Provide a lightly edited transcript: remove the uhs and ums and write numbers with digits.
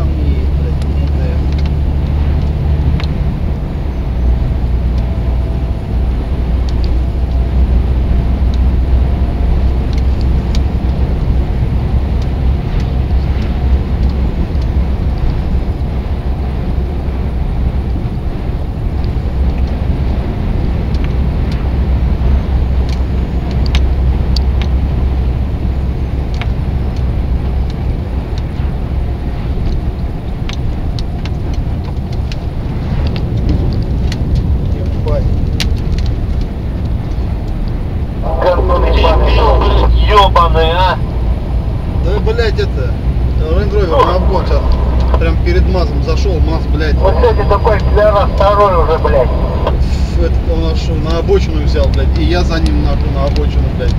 сам не едет, блядь, не МТС. Ёбаный, а! Да, блядь, это, Range Rover на обгон сейчас, прям перед МАЗом зашел, МАЗ, блядь. Вот сегодня такой пидорас, второй уже, блядь. Этот, он аж на обочину взял, блядь, и я за ним нахуй на обочину, блядь.